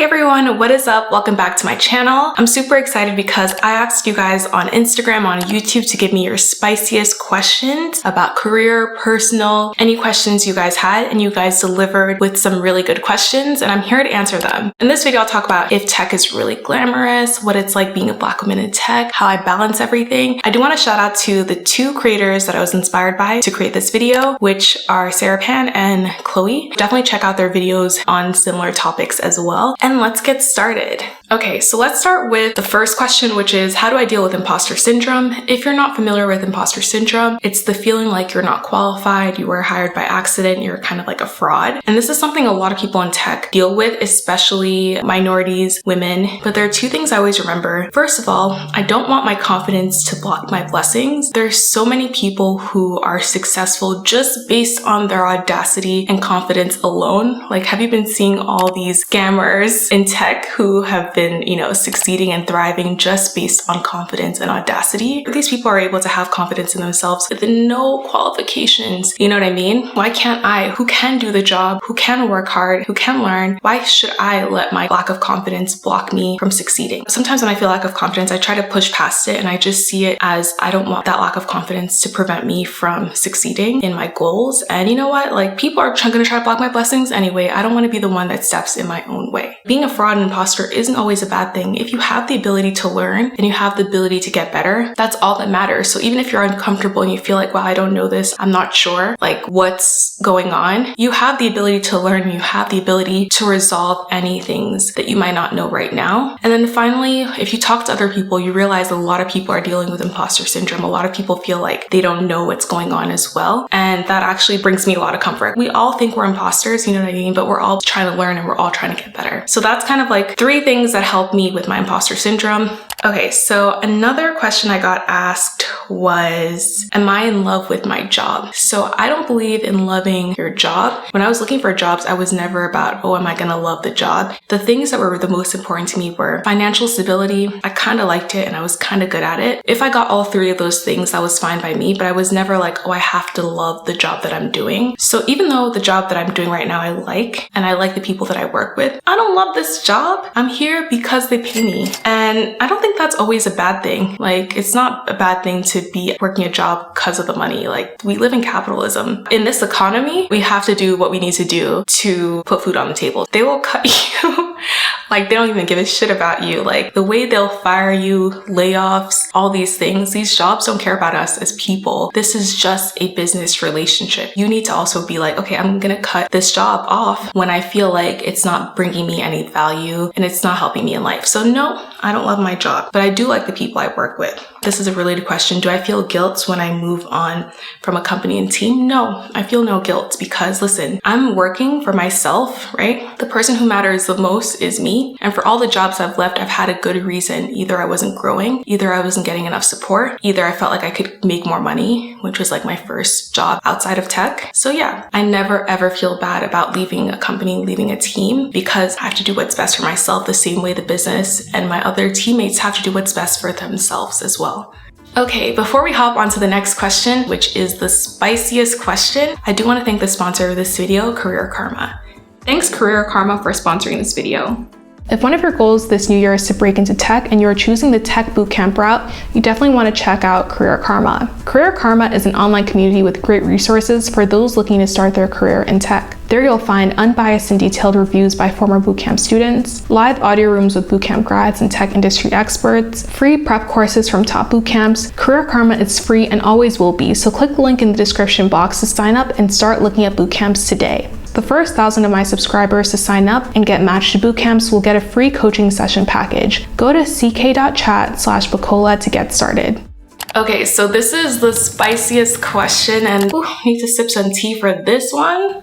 Hey everyone, what is up? Welcome back to my channel. I'm super excited because I asked you guys on Instagram, on YouTube to give me your spiciest questions about career, personal, any questions you guys had, and you guys delivered with some really good questions, and I'm here to answer them. In this video, I'll talk about if tech is really glamorous, what it's like being a Black woman in tech, how I balance everything. I do want to shout out to the two creators that I was inspired by to create this video, which are Sarah Pan and Chloe. Definitely check out their videos on similar topics as well. And let's get started. Okay, so let's start with the first question, which is how do I deal with imposter syndrome? If you're not familiar with imposter syndrome, it's the feeling like you're not qualified, you were hired by accident, you're kind of like a fraud. And this is something a lot of people in tech deal with, especially minorities, women. But there are two things I always remember. First of all, I don't want my confidence to block my blessings. There's so many people who are successful just based on their audacity and confidence alone. Like, have you been seeing all these scammers in tech who have been, succeeding and thriving just based on confidence and audacity? These people are able to have confidence in themselves with no qualifications. You know what I mean? Why can't I, who can do the job, who can work hard, who can learn, why should I let my lack of confidence block me from succeeding? Sometimes when I feel lack of confidence, I try to push past it and I just see it as I don't want that lack of confidence to prevent me from succeeding in my goals. And you know what? Like, people are going to try to block my blessings anyway. I don't want to be the one that steps in my own way. Being a fraud and imposter isn't always a bad thing. If you have the ability to learn and you have the ability to get better, that's all that matters. So even if you're uncomfortable and you feel like, wow, I don't know this, I'm not sure like what's going on, you have the ability to learn and you have the ability to resolve any things that you might not know right now. And then finally, if you talk to other people, you realize a lot of people are dealing with imposter syndrome. A lot of people feel like they don't know what's going on as well. And that actually brings me a lot of comfort. We all think we're imposters, you know what I mean? But we're all trying to learn and we're all trying to get better. So that's kind of like 3 things that helped me with my imposter syndrome. Okay, so another question I got asked was, am I in love with my job? So I don't believe in loving your job. When I was looking for jobs, I was never about, oh, am I gonna love the job? The things that were the most important to me were financial stability. I kind of liked it and I was kind of good at it. If I got all 3 of those things, that was fine by me, but I was never like, oh, I have to love the job that I'm doing. So even though the job that I'm doing right now I like, and I like the people that I work with, I don't love this job. I'm here because they pay me. And I don't think that's always a bad thing. Like, it's not a bad thing to be working a job because of the money. Like, we live in capitalism. In this economy, we have to do what we need to do to put food on the table. They will cut you. Like, they don't even give a shit about you. Like, the way they'll fire you, layoffs, all these things, these jobs don't care about us as people. This is just a business relationship. You need to also be like, okay, I'm gonna cut this job off when I feel like it's not bringing me any value and it's not helping me in life. So no, I don't love my job, but I do like the people I work with. This is a related question. Do I feel guilt when I move on from a company and team? No, I feel no guilt because listen, I'm working for myself, right? The person who matters the most is me. And for all the jobs I've left, I've had a good reason. Either I wasn't growing, either I wasn't getting enough support, either I felt like I could make more money, which was like my first job outside of tech. So yeah, I never ever feel bad about leaving a company, leaving a team, because I have to do what's best for myself the same way the business and my other teammates have to do what's best for themselves as well. Okay, before we hop on to the next question, which is the spiciest question, I do want to thank the sponsor of this video, Career Karma. Thanks Career Karma for sponsoring this video. If one of your goals this new year is to break into tech and you're choosing the tech bootcamp route, you definitely want to check out Career Karma. Career Karma is an online community with great resources for those looking to start their career in tech. There you'll find unbiased and detailed reviews by former bootcamp students, live audio rooms with bootcamp grads and tech industry experts, free prep courses from top bootcamps. Career Karma is free and always will be, so click the link in the description box to sign up and start looking at bootcamps today. The first 1,000 of my subscribers to sign up and get matched to bootcamps will get a free coaching session package. Go to ck.chat/Bacola to get started. Okay, so this is the spiciest question and I need to sip some tea for this one,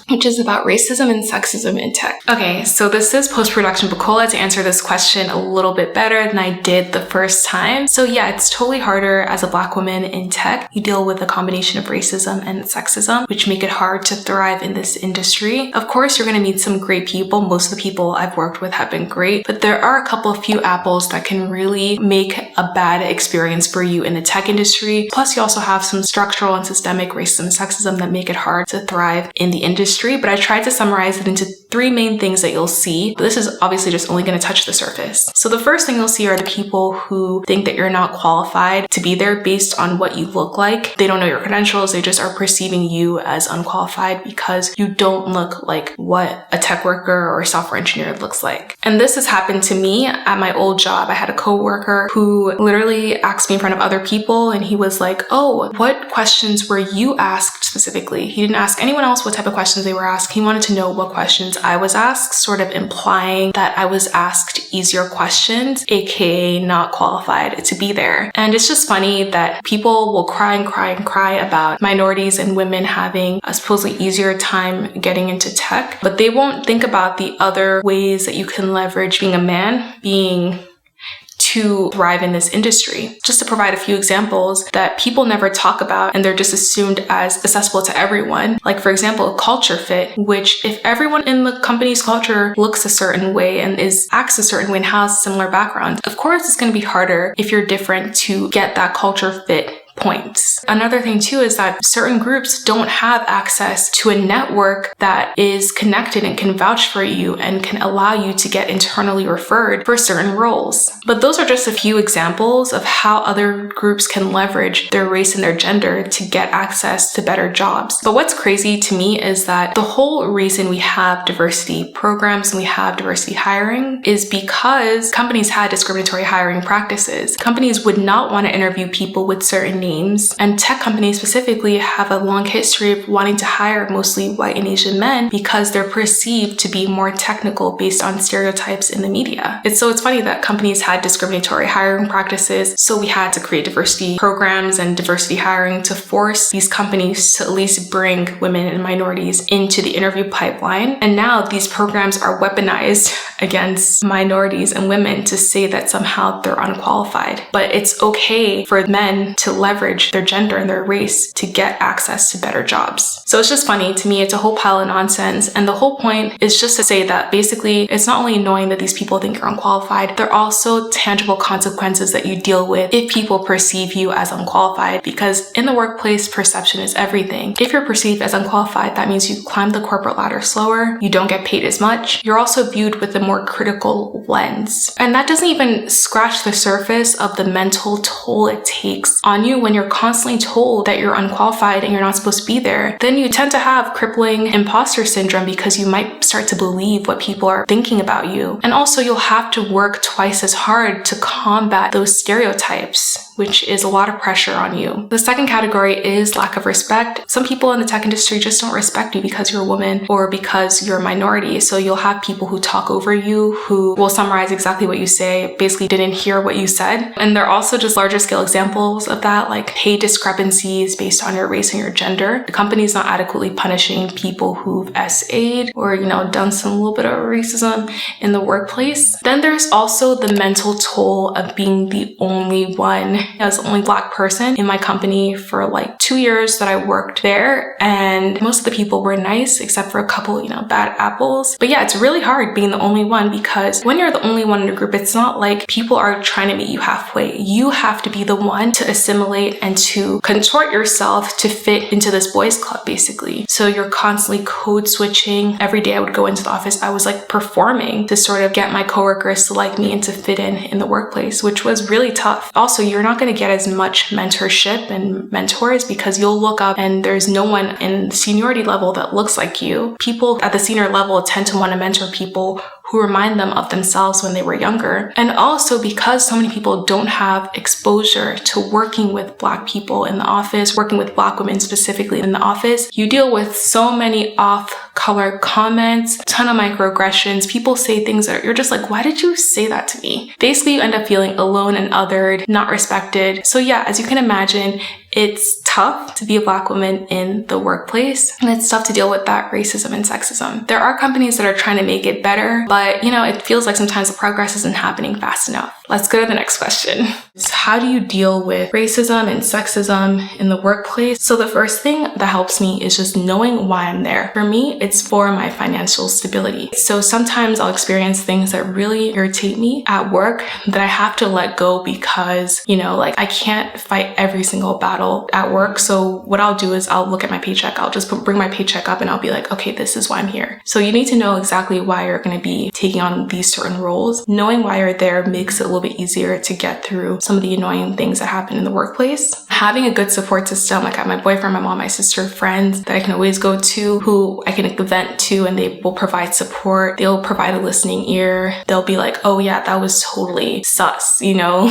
which is about racism and sexism in tech. Okay, so this is post-production Bacola to answer this question a little bit better than I did the first time. So yeah, it's totally harder as a Black woman in tech. You deal with a combination of racism and sexism, which make it hard to thrive in this industry. Of course, you're gonna meet some great people. Most of the people I've worked with have been great, but there are a few apples that can really make a bad experience for you in the tech industry. Plus, you also have some structural and systemic racism and sexism that make it hard to thrive in the industry. industry, but I tried to summarize it into 3 main things that you'll see. But this is obviously just only going to touch the surface. So the first thing you'll see are the people who think that you're not qualified to be there based on what you look like. They don't know your credentials. They just are perceiving you as unqualified because you don't look like what a tech worker or a software engineer looks like. And this has happened to me at my old job. I had a coworker who literally asked me in front of other people, and he was like, "Oh, what questions were you asked specifically?" He didn't ask anyone else what type of questions they were asked. He wanted to know what questions I was asked, sort of implying that I was asked easier questions, aka not qualified to be there. And it's just funny that people will cry and cry and cry about minorities and women having a supposedly easier time getting into tech, but they won't think about the other ways that you can leverage being a man, being to thrive in this industry. Just to provide a few examples that people never talk about and they're just assumed as accessible to everyone. Like, for example, culture fit, which if everyone in the company's culture looks a certain way and acts a certain way and has similar backgrounds, of course it's going to be harder if you're different to get that culture fit points. Another thing too is that certain groups don't have access to a network that is connected and can vouch for you and can allow you to get internally referred for certain roles. But those are just a few examples of how other groups can leverage their race and their gender to get access to better jobs. But what's crazy to me is that the whole reason we have diversity programs and we have diversity hiring is because companies had discriminatory hiring practices. Companies would not want to interview people with certain names, and tech companies specifically have a long history of wanting to hire mostly white and Asian men because they're perceived to be more technical based on stereotypes in the media. It's funny that companies had discriminatory hiring practices, so we had to create diversity programs and diversity hiring to force these companies to at least bring women and minorities into the interview pipeline. And now these programs are weaponized against minorities and women to say that somehow they're unqualified. But it's okay for men to leverage their gender and their race to get access to better jobs. So it's just funny to me. It's a whole pile of nonsense. And the whole point is just to say that basically it's not only annoying that these people think you're unqualified, there are also tangible consequences that you deal with if people perceive you as unqualified, because in the workplace, perception is everything. If you're perceived as unqualified, that means you climb the corporate ladder slower, you don't get paid as much, you're also viewed with a more critical lens. And that doesn't even scratch the surface of the mental toll it takes on you when you're constantly told that you're unqualified and you're not supposed to be there. Then you tend to have crippling imposter syndrome because you might start to believe what people are thinking about you. And also you'll have to work twice as hard to combat those stereotypes, which is a lot of pressure on you. The second category is lack of respect. Some people in the tech industry just don't respect you because you're a woman or because you're a minority. So you'll have people who talk over you, who will summarize exactly what you say, basically didn't hear what you said. And there are also just larger scale examples of that, like pay discrepancies based on your race and your gender. The company's not adequately punishing people who've SA'd or, done some little bit of racism in the workplace. Then there's also the mental toll of being the only one. I was the only Black person in my company for like 2 years that I worked there, and most of the people were nice except for a couple, bad apples. But yeah, it's really hard being the only one, because when you're the only one in a group, it's not like people are trying to meet you halfway. You have to be the one to assimilate and to contort yourself to fit into this boys club, basically. So you're constantly code switching. Every day I would go into the office, I was like performing to sort of get my coworkers to like me and to fit in the workplace, which was really tough. Also, you're not going to get as much mentorship and mentors because you'll look up and there's no one in the seniority level that looks like you. People at the senior level tend to want to mentor people who remind them of themselves when they were younger. And also because so many people don't have exposure to working with Black people in the office, working with Black women specifically in the office, you deal with so many off-color comments, a ton of microaggressions. People say things that you're just like, why did you say that to me? Basically, you end up feeling alone and othered, not respected. So yeah, as you can imagine, it's tough to be a Black woman in the workplace, and it's tough to deal with that racism and sexism. There are companies that are trying to make it better, but it feels like sometimes the progress isn't happening fast enough. Let's go to the next question. So how do you deal with racism and sexism in the workplace? So the first thing that helps me is just knowing why I'm there. For me, it's for my financial stability. So sometimes I'll experience things that really irritate me at work that I have to let go because, I can't fight every single battle at work. work. So what I'll do is I'll look at my paycheck. I'll just bring my paycheck up and I'll be like, okay, this is why I'm here. So you need to know exactly why you're going to be taking on these certain roles. Knowing why you're there makes it a little bit easier to get through some of the annoying things that happen in the workplace. Having a good support system, like I have my boyfriend, my mom, my sister, friends that I can always go to, who I can vent to, and they will provide support. They'll provide a listening ear. They'll be like, oh yeah, that was totally sus, you know?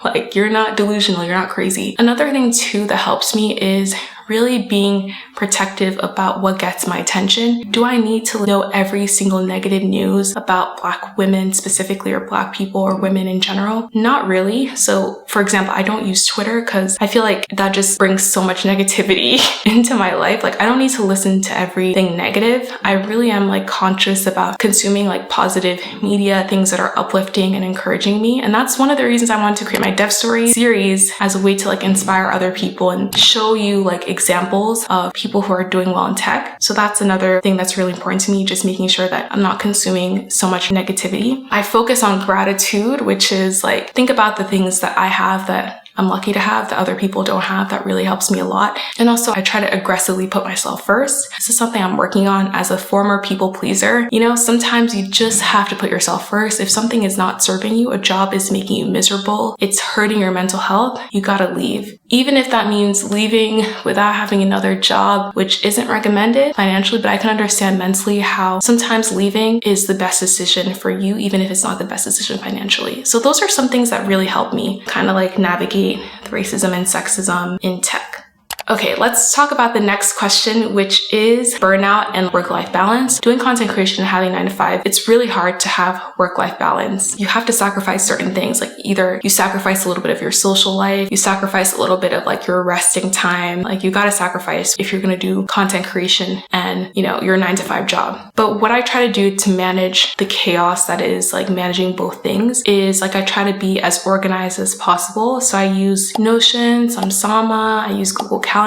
Like, you're not delusional, you're not crazy. Another thing too that helps me is really being protective about what gets my attention. Do I need to know every single negative news about Black women specifically, or Black people, or women in general? Not really. So for example, I don't use Twitter because I feel like that just brings so much negativity into my life. Like, I don't need to listen to everything negative. I really am like conscious about consuming like positive media, things that are uplifting and encouraging me. And that's one of the reasons I wanted to create my Dev Story series, as a way to like inspire other people and show you like examples of people who are doing well in tech. So that's another thing that's really important to me, just making sure that I'm not consuming so much negativity. I focus on gratitude, which is like, think about the things that I have that I'm lucky to have that other people don't have. That really helps me a lot. And also I try to aggressively put myself first. This is something I'm working on as a former people pleaser. You know, sometimes you just have to put yourself first. If something is not serving you, a job is making you miserable, it's hurting your mental health, you gotta leave. Even if that means leaving without having another job, which isn't recommended financially, but I can understand mentally how sometimes leaving is the best decision for you, even if it's not the best decision financially. So those are some things that really help me kind of like navigate the racism and sexism in tech. Okay, let's talk about the next question, which is burnout and work-life balance. Doing content creation and having 9 to 5, it's really hard to have work-life balance. You have to sacrifice certain things. Like, either you sacrifice a little bit of your social life, you sacrifice a little bit of like your resting time. Like, you gotta sacrifice if you're gonna do content creation and, you know, your 9 to 5 job. But what I try to do to manage the chaos that is like managing both things is like, I try to be as organized as possible. So I use Notion, some Sama, I use Google Calendar.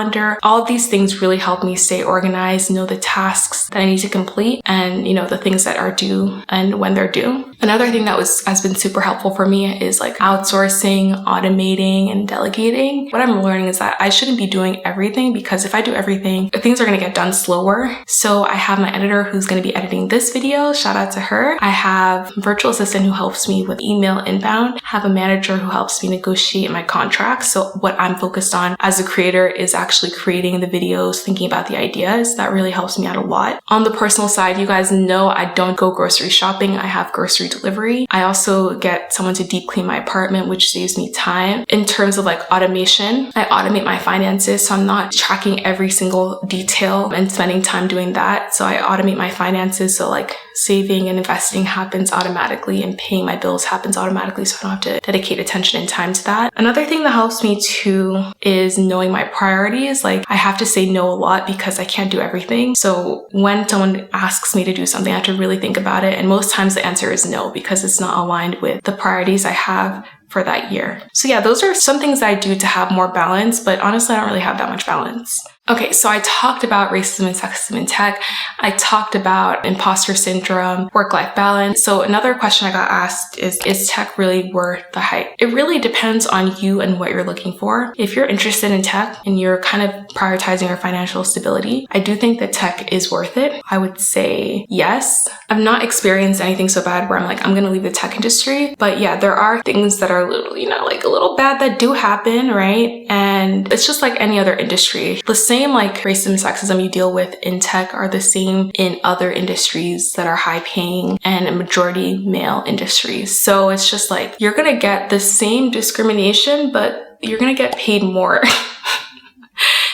All of these things really help me stay organized, know the tasks that I need to complete, and you know, the things that are due and when they're due. Another thing that has been super helpful for me is like outsourcing, automating, and delegating. What I'm learning is that I shouldn't be doing everything, because if I do everything, things are going to get done slower. So I have my editor who's going to be editing this video. Shout out to her. I have a virtual assistant who helps me with email inbound. I have a manager who helps me negotiate my contracts. So what I'm focused on as a creator is actually creating the videos, thinking about the ideas. That really helps me out a lot. On the personal side, you guys know I don't go grocery shopping. I have grocery delivery. I also get someone to deep clean my apartment, which saves me time. In terms of like automation, I automate my finances, so I'm not tracking every single detail and spending time doing that. So I automate my finances, so like saving and investing happens automatically and paying my bills happens automatically, so I don't have to dedicate attention and time to that. Another thing that helps me too is knowing my priorities. Like, I have to say no a lot because I can't do everything. So when someone asks me to do something, I have to really think about it. And most times the answer is no, because it's not aligned with the priorities I have for that year. So yeah, those are some things that I do to have more balance, but honestly, I don't really have that much balance. Okay, so I talked about racism and sexism in tech. I talked about imposter syndrome, work-life balance. So another question I got asked is tech really worth the hype? It really depends on you and what you're looking for. If you're interested in tech and you're kind of prioritizing your financial stability, I do think that tech is worth it. I would say yes. I've not experienced anything so bad where I'm like, I'm gonna leave the tech industry. But yeah, there are things that are a little, like a little bad that do happen, right? And it's just like any other industry. The same like racism and sexism you deal with in tech are the same in other industries that are high paying and a majority male industries. So it's just like, you're gonna get the same discrimination, but you're gonna get paid more.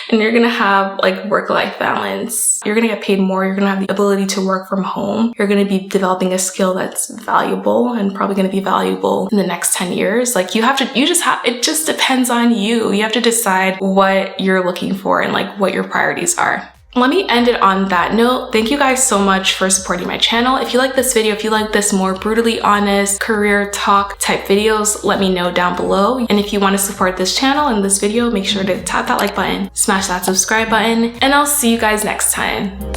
And you're gonna have like work-life balance. You're gonna get paid more. You're gonna have the ability to work from home. You're gonna be developing a skill that's valuable and probably gonna be valuable in the next 10 years. Like, it just depends on you. You have to decide what you're looking for and like what your priorities are. Let me end it on that note. Thank you guys so much for supporting my channel. If you like this video, if you like this more brutally honest career talk type videos, let me know down below. And if you want to support this channel and this video, make sure to tap that like button, smash that subscribe button, and I'll see you guys next time.